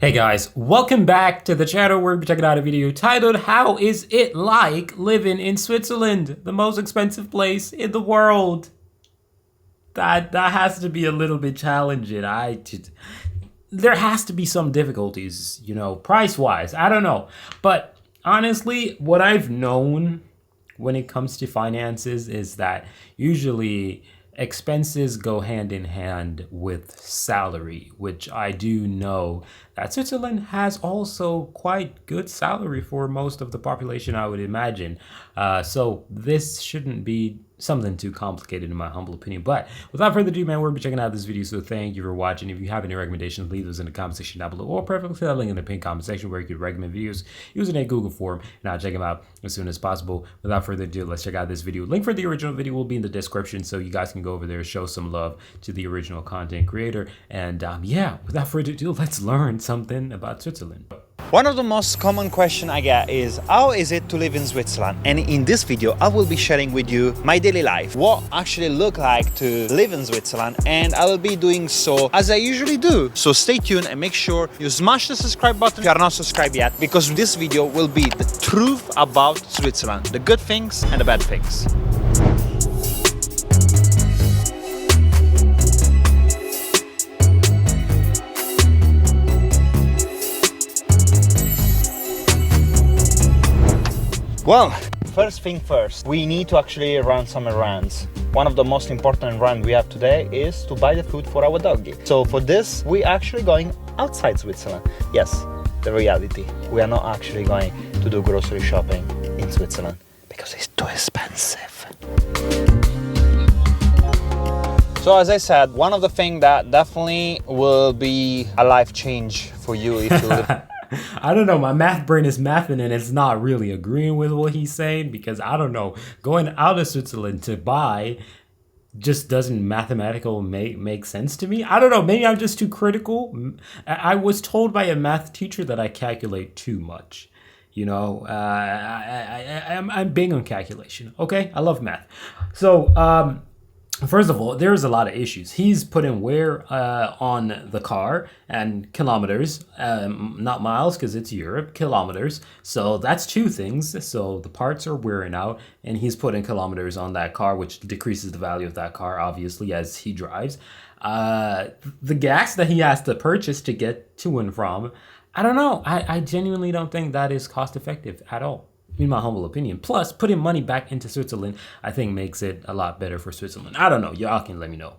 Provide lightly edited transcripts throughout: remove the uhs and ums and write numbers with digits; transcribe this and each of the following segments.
Hey guys, welcome back to the channel where we're checking out a video titled How is it like living in Switzerland, the most expensive place in the world? That has to be a little bit challenging. There has to be some difficulties, price-wise. I don't know. But honestly, what I've known when it comes to finances is that usually expenses go hand in hand with salary, which I do know that Switzerland has also quite good salary for most of the population, I would imagine. So this shouldn't be something too complicated in my humble opinion. But without further ado, man, we're gonna be checking out this video. So thank you for watching. If you have any recommendations, leave those in the comment section down below, or perfectly that link in the pinned comment section where you could recommend videos using a Google form, and I'll check them out as soon as possible. Without further ado, let's check out this video. Link for the original video will be in the description, so you guys can go over there, show some love to the original content creator. And yeah, without further ado, let's learn something about Switzerland. One of the most common questions I get is how is it to live in Switzerland? And in this video I will be sharing with you my daily life, what actually look like to live in Switzerland, and I will be doing so as I usually do. So stay tuned and make sure you smash the subscribe button if you are not subscribed yet, because this video will be the truth about Switzerland, the good things and the bad things. Well, first thing first, we need to actually run some errands. One of the most important errands we have today is to buy the food for our doggy. So for this, we are actually going outside Switzerland. Yes, the reality. We are not actually going to do grocery shopping in Switzerland because it's too expensive. So as I said, one of the things that definitely will be a life change for you if you live. I don't know, my math brain is mathing and it's not really agreeing with what he's saying, because I don't know, going out of Switzerland to buy just doesn't mathematically make sense to me. I don't know, maybe I'm just too critical. I was told by a math teacher that I calculate too much. I'm big on calculation. Okay, I love math. So first of all, there's a lot of issues. He's putting wear on the car and kilometers, not miles because it's Europe, kilometers. So that's two things. So the parts are wearing out and he's putting kilometers on that car, which decreases the value of that car, obviously, as he drives. The gas that he has to purchase to get to and from, I don't know. I genuinely don't think that is cost effective at all, in my humble opinion. Plus, putting money back into Switzerland, I think, makes it a lot better for Switzerland. I don't know. Y'all can let me know.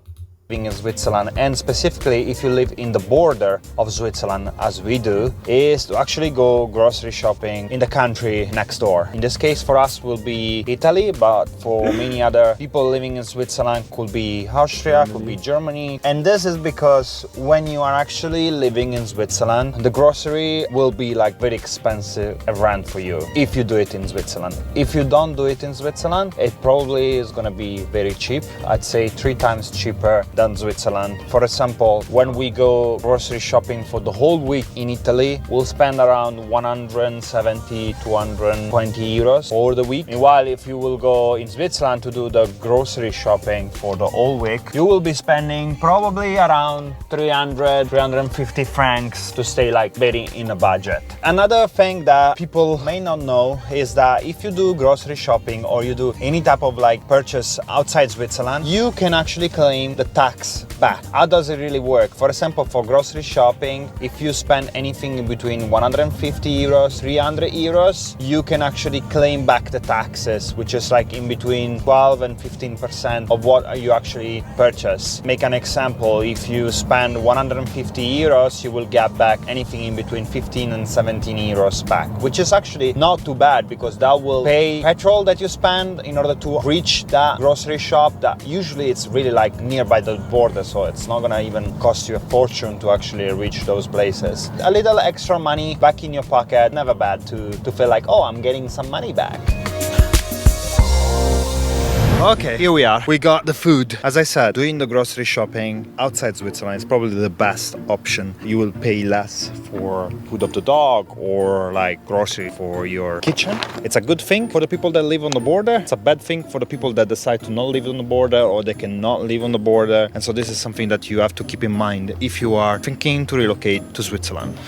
Living in Switzerland, and specifically if you live in the border of Switzerland as we do, is to actually go grocery shopping in the country next door. In this case for us will be Italy, but for many other people living in Switzerland could be Austria, could be Germany. And this is because when you are actually living in Switzerland, the grocery will be like very expensive rent for you if you do it in Switzerland. If you don't do it in Switzerland, it probably is gonna be very cheap. I'd say 3 times cheaper than Switzerland. For example, when we go grocery shopping for the whole week in Italy, we'll spend around 170 to 120 euros for the week. Meanwhile, if you will go in Switzerland to do the grocery shopping for the whole week, you will be spending probably around 350 francs to stay like very in a budget. Another thing that people may not know is that if you do grocery shopping or you do any type of like purchase outside Switzerland, you can actually claim the tax back. How does it really work? For example, for grocery shopping, if you spend anything in between 150 euros, 300 euros, you can actually claim back the taxes, which is like in between 12 and 15% of what you actually purchase. Make an example, if you spend 150 euros, you will get back anything in between 15 and 17 euros back, which is actually not too bad, because that will pay petrol that you spend in order to reach that grocery shop that usually it's really like nearby the border, so it's not gonna even cost you a fortune to actually reach those places. A little extra money back in your pocket, never bad to feel like, oh, I'm getting some money back. Okay, here we are. We got the food. As I said, doing the grocery shopping outside Switzerland is probably the best option. You will pay less for food of the dog or like grocery for your kitchen. It's a good thing for the people that live on the border. It's a bad thing for the people that decide to not live on the border or they cannot live on the border. And so this is something that you have to keep in mind if you are thinking to relocate to Switzerland.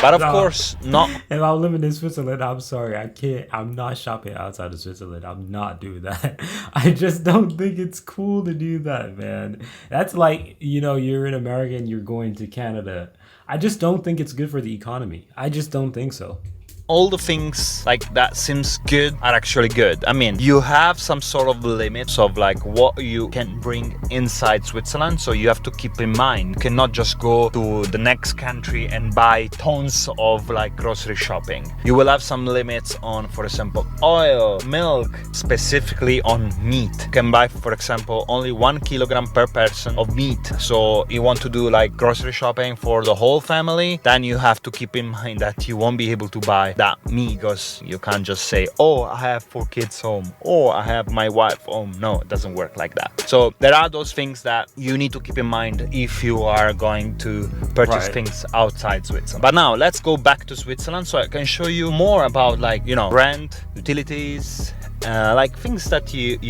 But of course, not. If I'm living in Switzerland, I'm sorry, I can't. I'm not shopping outside of Switzerland. I'm not doing that. I just don't think it's cool to do that, man. That's like, you're in America and you're going to Canada. I just don't think it's good for the economy. I just don't think so. All the things like that seems good are actually good. I mean, you have some sort of limits of like what you can bring inside Switzerland, so you have to keep in mind you cannot just go to the next country and buy tons of like grocery shopping. You will have some limits on, for example, oil, milk, specifically on meat. You can buy, for example, only 1 kilogram per person of meat. So you want to do like grocery shopping for the whole family, then you have to keep in mind that you won't be able to buy that meat, because you can't just say, oh, I have 4 kids home, or I have my wife home. No, it doesn't work like that. So there are those things that you need to keep in mind if you are going to purchase things outside Switzerland. But now let's go back to Switzerland so I can show you more about like, rent, utilities, like things that you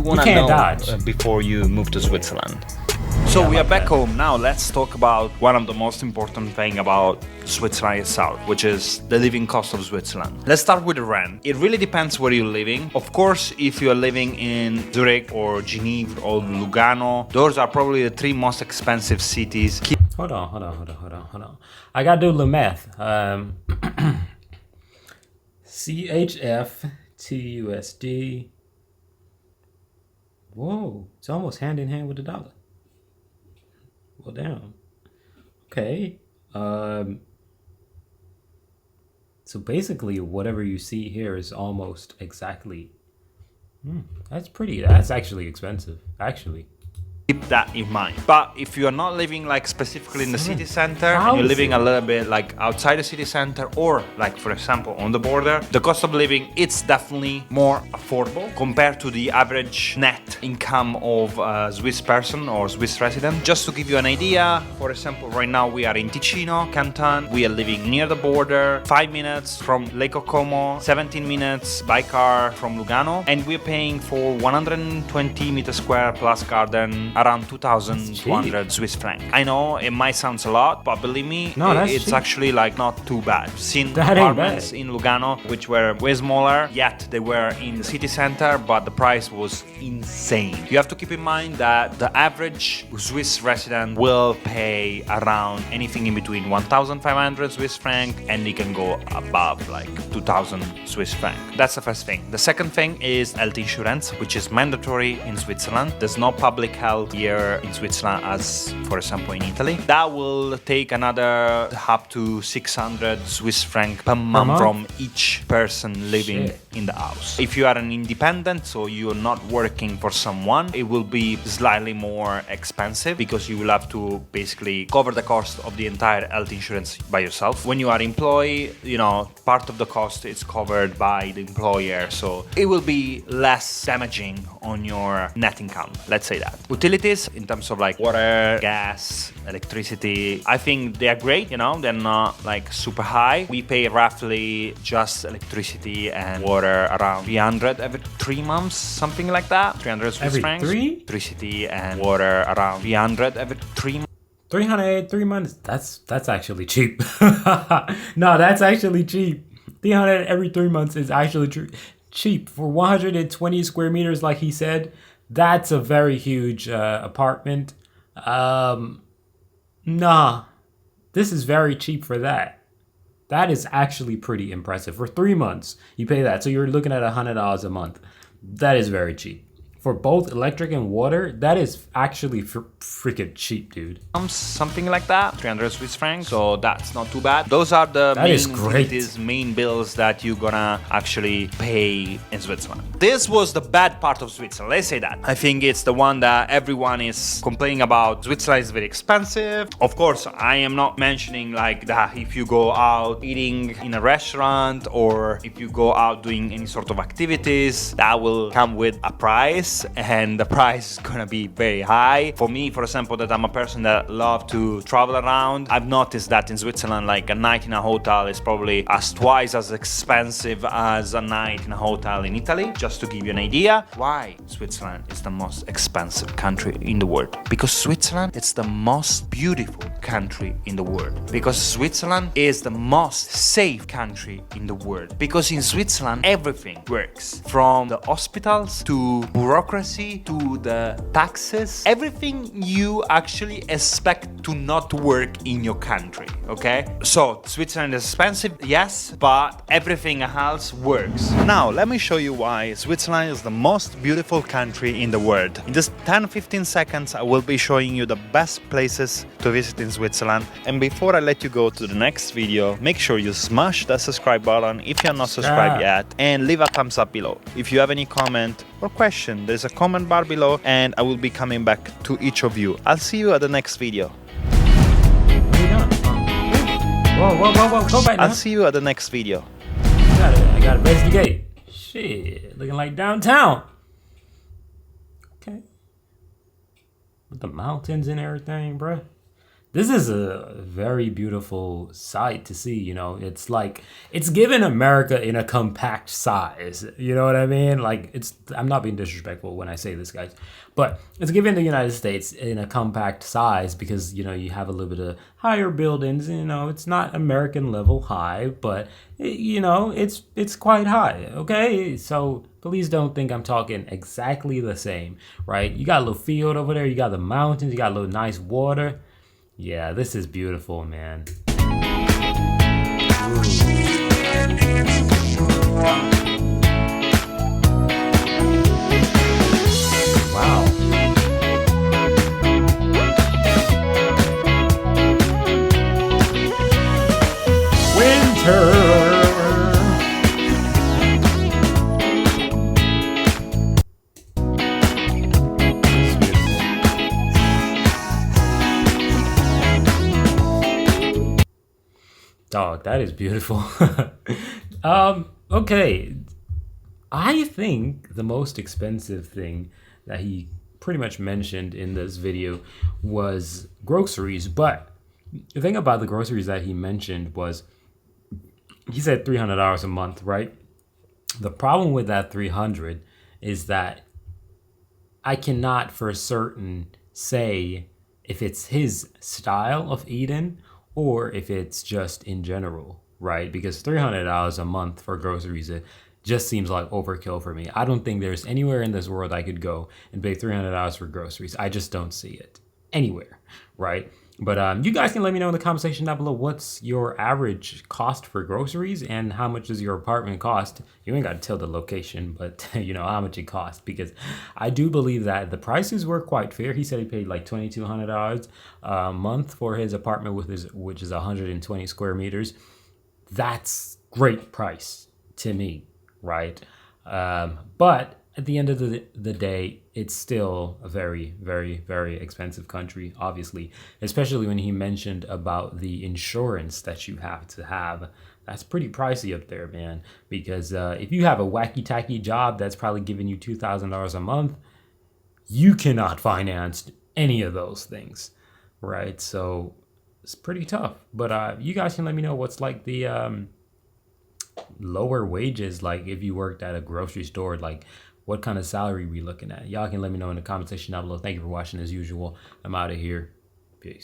want to know before you move to Switzerland. So we are back home now. Let's talk about one of the most important thing about Switzerland itself, which is the living cost of Switzerland. Let's start with the rent. It really depends where you're living. Of course, if you're living in Zurich or Geneva or Lugano, those are probably the 3 most expensive cities. Hold on. I gotta do the math. CHF to USD. Whoa, it's almost hand in hand with the dollar. Well, damn. Okay. So basically, whatever you see here is almost exactly. That's actually expensive, actually. Keep that in mind. But if you are not living like specifically in the city center, and you're living a little bit like outside the city center, or like for example on the border, the cost of living, it's definitely more affordable compared to the average net income of a Swiss person or Swiss resident. Just to give you an idea, for example, right now we are in Ticino, Canton. We are living near the border, 5 minutes from Lake Como, 17 minutes by car from Lugano, and we're paying for 120 meters square plus garden around 2,200 Swiss francs. I know it might sound a lot, but believe me, it's actually like not too bad. I've seen apartments in Lugano which were way smaller, yet they were in the city center, but the price was insane. You have to keep in mind that the average Swiss resident will pay around anything in between 1,500 Swiss franc, and it can go above like 2,000 Swiss franc. That's the first thing. The second thing is health insurance, which is mandatory in Switzerland. There's no public health here in Switzerland as, for example, in Italy. That will take another up to 600 Swiss franc per month from each person living in the house. If you are an independent, so you're not working for someone, it will be slightly more expensive because you will have to basically cover the cost of the entire health insurance by yourself. When you are employed, part of the cost is covered by the employer, so it will be less damaging on your net income, let's say that. Utilities, in terms of like water, gas, electricity, I think they are great, they're not like super high. We pay roughly just electricity and water around 300 every 3 months, something like that. 300 Swiss francs. Every 3? Electricity and water around 300 every 3 months. 300 3 months. That's actually cheap. No, that's actually cheap. 300 every 3 months is actually cheap for 120 square meters, like he said. That's a very huge apartment. Nah, this is very cheap for that. That is actually pretty impressive. For 3 months, you pay that. So you're looking at $100 a month. That is very cheap for both electric and water, that is actually freaking cheap, dude. Something like that, 300 Swiss francs, so that's not too bad. Those are the main bills that you're gonna actually pay in Switzerland. This was the bad part of Switzerland, let's say that. I think it's the one that everyone is complaining about. Switzerland is very expensive. Of course, I am not mentioning like that if you go out eating in a restaurant or if you go out doing any sort of activities, that will come with a price, and the price is gonna be very high. For me, for example, that I'm a person that love to travel around, I've noticed that in Switzerland, like a night in a hotel is probably twice as expensive as a night in a hotel in Italy. Just to give you an idea, why Switzerland is the most expensive country in the world? Because Switzerland is the most beautiful country in the world. Because Switzerland is the most safe country in the world. Because in Switzerland, everything works. From the hospitals to bureaucracy to the taxes, everything you actually expect to not work in your country, okay? So Switzerland is expensive, yes, but everything else works. Now let me show you why Switzerland is the most beautiful country in the world. In just 10-15 seconds I will be showing you the best places to visit in Switzerland. And before I let you go to the next video, make sure you smash that subscribe button if you're not subscribed yet, and leave a thumbs up below. If you have any comment or question, there's a comment bar below and I will be coming back to each of you. I'll see you at the next video. Whoa, go back now. I'll see you at the next video. I gotta investigate. Shit, looking like downtown. Okay. With the mountains and everything, bruh. This is a very beautiful sight to see, you know. It's like, it's given America in a compact size, you know what I mean? Like, I'm not being disrespectful when I say this, guys, but it's given the United States in a compact size because, you know, you have a little bit of higher buildings, you know, it's not American level high, but, you know, it's quite high, okay? So please don't think I'm talking exactly the same, right? You got a little field over there, you got the mountains, you got a little nice water. Yeah, this is beautiful, man. Wow. Winter. Dog, that is beautiful. Okay. I think the most expensive thing that he pretty much mentioned in this video was groceries. But the thing about the groceries that he mentioned was, he said $300 a month, right? The problem with that 300 is that I cannot for certain say if it's his style of eating or if it's just in general, right? Because $300 a month for groceries, it just seems like overkill for me. I don't think there's anywhere in this world I could go and pay $300 for groceries. I just don't see it anywhere, right? But you guys can let me know in the comment section down below what's your average cost for groceries and how much does your apartment cost. You ain't got to tell the location, but you know how much it costs, because I do believe that the prices were quite fair. He said he paid like $2,200 a month for his apartment which is 120 square meters. That's great price to me, right? But at the end of the day, it's still a very, very, very expensive country, obviously, especially when he mentioned about the insurance that you have to have. That's pretty pricey up there, man, because if you have a wacky-tacky job that's probably giving you $2,000 a month, you cannot finance any of those things, right? So it's pretty tough. But you guys can let me know what's like the lower wages, like if you worked at a grocery store, like what kind of salary we looking at. Y'all can let me know in the comment section down below. Thank you for watching as usual. I'm out of here. Peace.